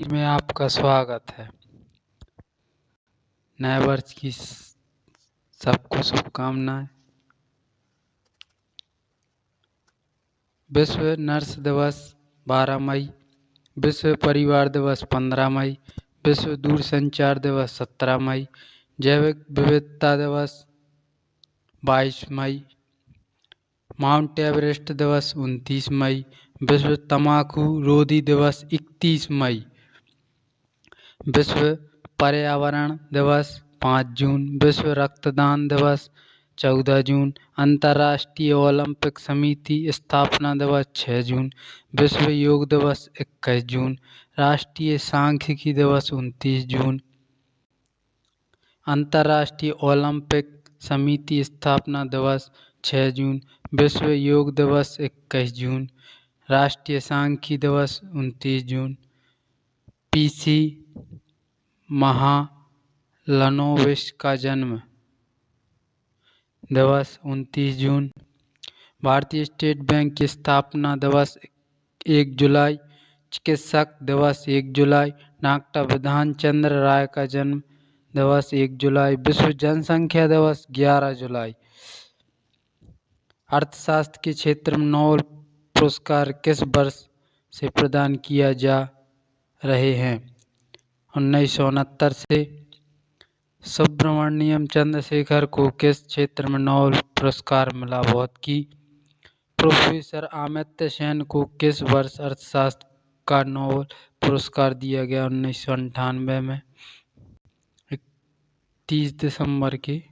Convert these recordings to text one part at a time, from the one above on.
में आपका स्वागत है। नए वर्ष की सबको शुभकामनाएं। विश्व नर्स दिवस 12 मई, विश्व परिवार दिवस 15 मई, विश्व दूरसंचार दिवस 17 मई, जैविक विविधता दिवस 22 मई, माउंट एवरेस्ट दिवस 29 मई, विश्व तंबाकू रोधी दिवस 31 मई, विश्व पर्यावरण दिवस 5 जून, विश्व रक्तदान दिवस 14 जून, अंतर्राष्ट्रीय ओलंपिक समिति स्थापना दिवस 6 जून, विश्व योग दिवस 21 जून, राष्ट्रीय सांख्यिकी दिवस 29 जून, अंतर्राष्ट्रीय ओलंपिक समिति स्थापना दिवस 6 जून, विश्व योग दिवस 21 जून, राष्ट्रीय सांख्यिकी दिवस 29 जून, पीसी महालनोबिस का जन्म दिवस 29 जून, भारतीय स्टेट बैंक की स्थापना दिवस 1 जुलाई, चिकित्सक दिवस 1 जुलाई, डॉक्टर विधान चंद्र राय का जन्म दिवस 1 जुलाई, विश्व जनसंख्या दिवस 11 जुलाई। अर्थशास्त्र के क्षेत्र में नोबेल पुरस्कार किस वर्ष से प्रदान किया जा रहे हैं? 1969 से। सुब्रमण्यम चंद्रशेखर को किस क्षेत्र में नोबेल पुरस्कार मिला? भौतिकी। प्रोफेसर अमर्त्य सेन को किस वर्ष अर्थशास्त्र का नोबेल पुरस्कार दिया गया? 1998 में। 31 दिसंबर के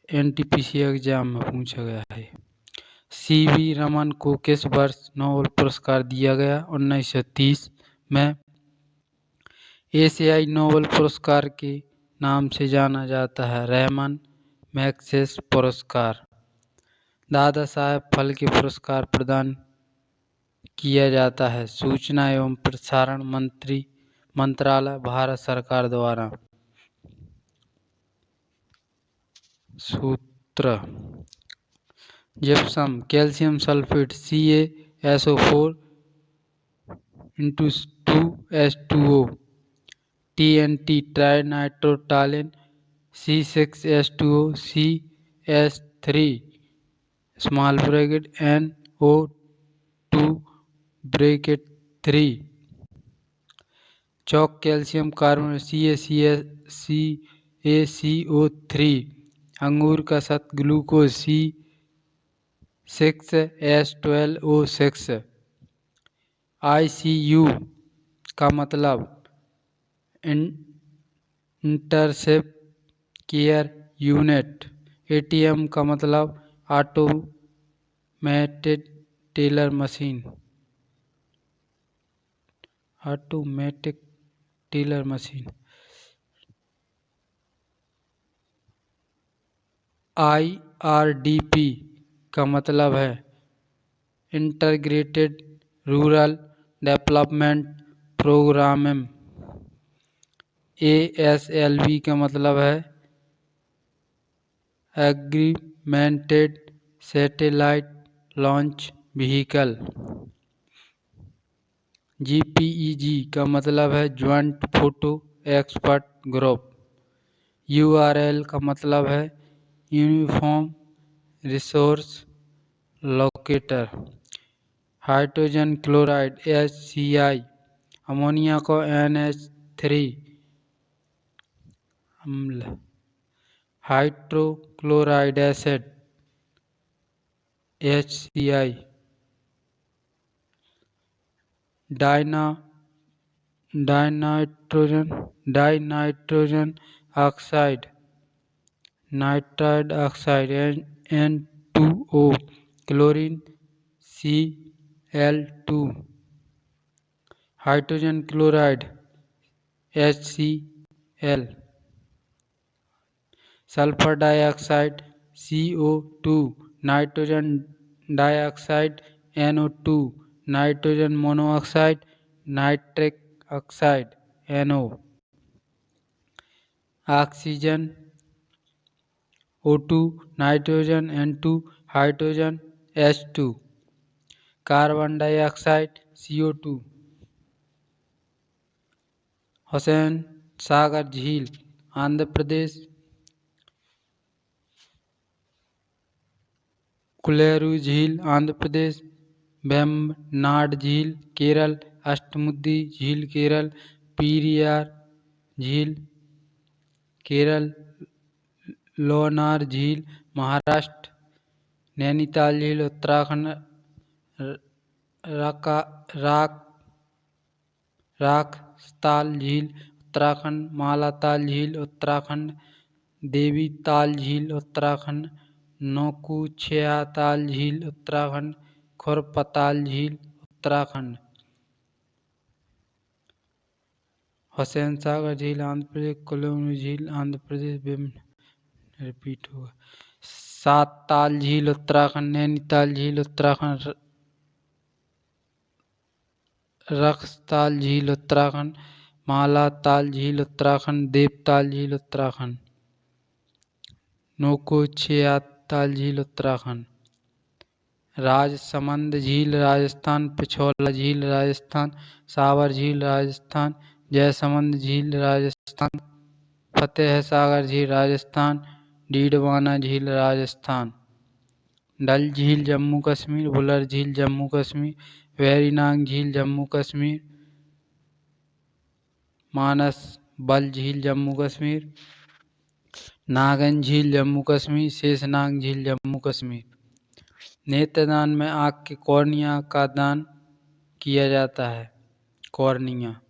एनटीपीसी एग्जाम में पूछा गया है। सीवी रमन को किस वर्ष नोबेल पुरस्कार दिया गया? 1930 में। एशियाई नोबेल पुरस्कार के नाम से जाना जाता है रेमन मैग्सेसे पुरस्कार। दादा साहेब फाल्के पुरस्कार प्रदान किया जाता है सूचना एवं प्रसारण मंत्रालय, भारत सरकार द्वारा। सूत्र। Gypsum, calcium sulphate CaSO4 2H2O, TNT ट्राइनाइट्रोटॉलन C6H2O CS3 NO2 चौक कैल्शियम कार्बोनेट CaCO3, अंगूर का सत ग्लूकोज C6H12O6। ICU का मतलब इंटरसिव केयर यूनिट। ATM का मतलब automated teller machine. Automatic teller machine. IRDP का मतलब है integrated rural development programme. ASLV का मतलब है augmented satellite launch vehicle. JPEG का मतलब है joint photo expert group. URL का मतलब है uniform resource locator. Hydrogen chloride HCl, ammonia को NH3 अम्ल। Hydrochloride acid HCl। Dinitrogen oxide, nitride oxide N2O, chlorine Cl2। Hydrogen chloride HCl। Sulphur dioxide CO2, nitrogen dioxide NO2, nitrogen monoxide nitric oxide NO। Oxygen O2, nitrogen N2, hydrogen H2, carbon dioxide CO2। Hussain Sagar झील आंध्र प्रदेश, कुलेरू झील आंध्र प्रदेश, वेम्बनाड झील केरल, अष्टमुदी झील केरल, पीरियार झील केरल, लोनार झील महाराष्ट्र, नैनीताल झील उत्तराखंड, राखताल झील उत्तराखंड, मालाताल झील उत्तराखंड, देवी ताल झील उत्तराखंड, नौकुचियाताल झील उत्तराखंड, खुरपताल झील उत्तराखंड, हुसैन सागर झील आंध्र प्रदेश, कुल्लू झील आंध्र प्रदेश, रिपीट होगा, सात ताल झील उत्तराखंड, नैनीताल झील उत्तराखंड, रखताल झील उत्तराखंड, मालाताल झील उत्तराखंड, देवताल झील उत्तराखंड, नौकुचियाताल झील उत्तराखंड, राजसमंद झील राजस्थान, पिछोला झील राजस्थान, सावर झील राजस्थान, जयसमंद झील राजस्थान, फतेह सागर झील राजस्थान, डीडवाना झील राजस्थान, डल झील जम्मू कश्मीर, बुलर झील जम्मू कश्मीर, वेरीनाग झील जम्मू कश्मीर, मानस बल झील जम्मू कश्मीर, नागन झील जम्मू कश्मीर, शेषनाग झील जम्मू कश्मीर। नेत्रदान में आँख के कॉर्निया का दान किया जाता है। कॉर्निया।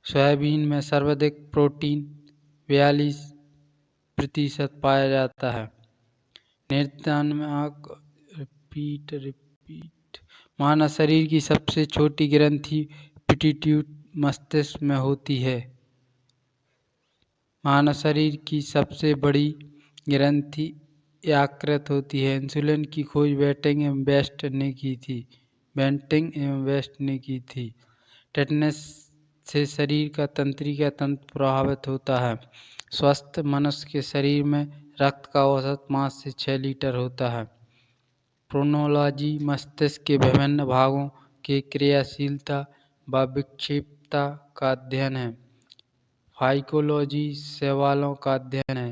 सोयाबीन में सर्वाधिक प्रोटीन 42% पाया जाता है। नेत्रदान में आँख रिपीट मानव शरीर की सबसे छोटी ग्रंथि पिट्यूटरी मस्तिष्क में होती है। मानव शरीर की सबसे बड़ी ग्रंथि यकृत होती है। इंसुलिन की खोज बेंटिंग एवं वेस्ट ने की थी। टेटनस से शरीर का तंत्रिका तंत्र प्रभावित होता है। स्वस्थ मनुष्य के शरीर में रक्त का औसत 5 से 6 लीटर होता है। प्रोनोलॉजी मस्तिष्क के विभिन्न भागों के क्रियाशीलता व विक्षेपता का अध्ययन है। फाइकोलॉजी शैवालों का अध्ययन है।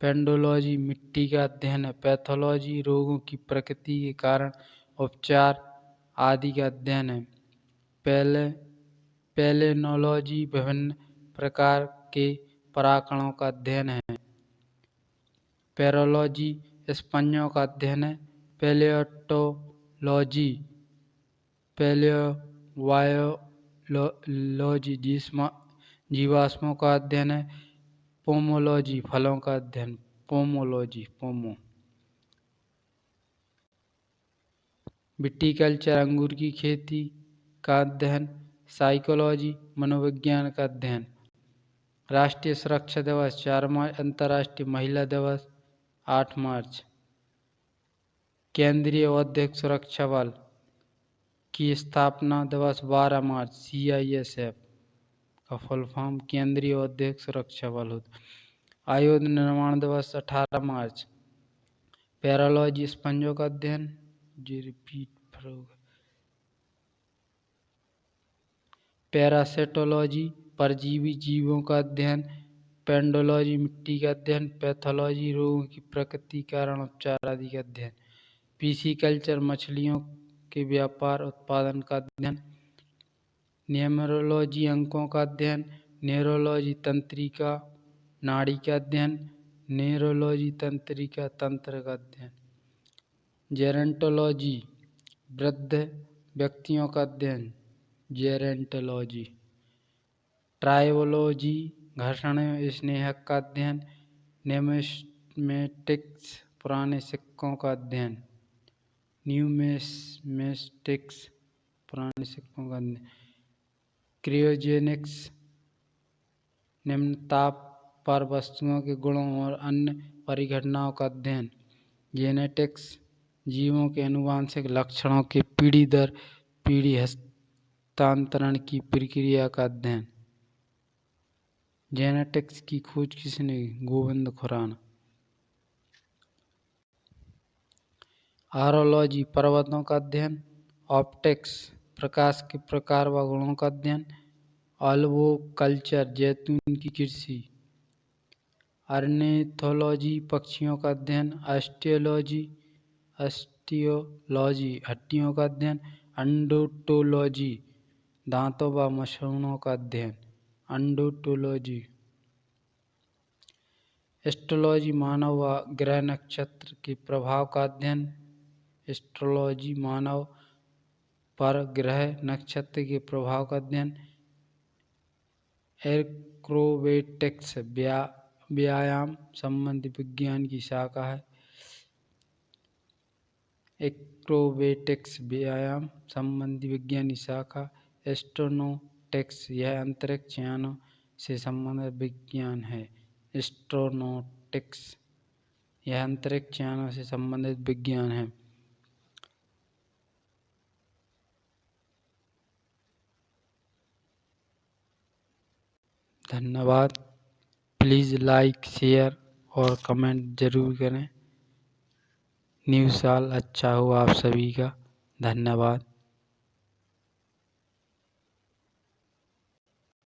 पेंडोलॉजी मिट्टी का अध्ययन है। पैथोलॉजी रोगों की प्रकृति के कारण उपचार आदि का अध्ययन है। पेलेनोलॉजी विभिन्न प्रकार के पराकणों का अध्ययन है। पैरोलॉजी स्पंजों का अध्ययन है। पैलियोटोलॉजी पैलियोबायोलॉजी जीवाश्मों का अध्ययन है। पोमोलॉजी फलों का अध्ययन। पोमो विटीकल्चर अंगूर की खेती का अध्ययन। साइकोलॉजी मनोविज्ञान का अध्ययन। राष्ट्रीय सुरक्षा दिवस 4 मार्च। अंतर्राष्ट्रीय महिला दिवस 8 मार्च। केंद्रीय औद्योगिक सुरक्षा बल की स्थापना दिवस 12 मार्च। CISF का फुल फॉर्म केंद्रीय औद्योगिक सुरक्षा बल होता। आयुध निर्माण दिवस 18 मार्च। पैरोलॉजी स्पंजों का अध्ययन। पैरासिटोलॉजी परजीवी जीवों का अध्ययन। पेंडोलॉजी मिट्टी का अध्ययन। पैथोलॉजी रोगों की प्रकृति कारण उपचार आदि का अध्ययन। पीसीकल्चर मछलियों के व्यापार उत्पादन का अध्ययन। न्यूमेरोलॉजी अंकों का अध्ययन। न्यूरोलॉजी तंत्रिका नाड़ी का अध्ययन। न्यूरोलॉजी तंत्रिका तंत्र का अध्ययन। जेरेंटोलॉजी वृद्ध व्यक्तियों का अध्ययन। जेरेंटोलॉजी। ट्राइबोलॉजी घर्षण स्नेहक का अध्ययन। न्यूमेटिक्स पुराने सिक्कों का अध्ययन। न्यूमेटिक्स पुराने सिक्कों का अध्ययन। क्रियोजेनिक्स निम्न ताप पर वस्तुओं के गुणों और अन्य परिघटनाओं का अध्ययन। जेनेटिक्स जीवों के आनुवंशिक लक्षणों के पीढ़ी दर पीढ़ी हस्तांतरण की प्रक्रिया का अध्ययन। जेनेटिक्स की खोज किसने की? गोविंद खुराना। ऑरोलॉजी पर्वतों का अध्ययन। ऑप्टिक्स प्रकाश के प्रकार व गुणों का अध्ययन। ऑल्वोकल्चर जैतून की कृषि। अर्निथोलॉजी पक्षियों का अध्ययन। ऑस्टियोलॉजी हड्डियों का अध्ययन। एंडोटोलॉजी दांतों व मसूड़ों का अध्ययन। एंडोटोलॉजी। एस्ट्रोलॉजी मानव व ग्रह नक्षत्र के प्रभाव का अध्ययन। एस्ट्रोलॉजी मानव पर ग्रह नक्षत्र के प्रभाव का अध्ययन। एक्रोबेटिक्स व्यायाम संबंधी विज्ञान की शाखा है। एक्रोबेटिक्स व्यायाम संबंधी विज्ञान की शाखा। एस्ट्रोनॉटिक्स यह अंतरिक्ष यानों से संबंधित विज्ञान है। एस्ट्रोनॉटिक्स यह अंतरिक्ष यानों से संबंधित विज्ञान है। धन्यवाद। प्लीज़ लाइक शेयर और कमेंट जरूर करें। न्यू साल अच्छा हो आप सभी का। धन्यवाद।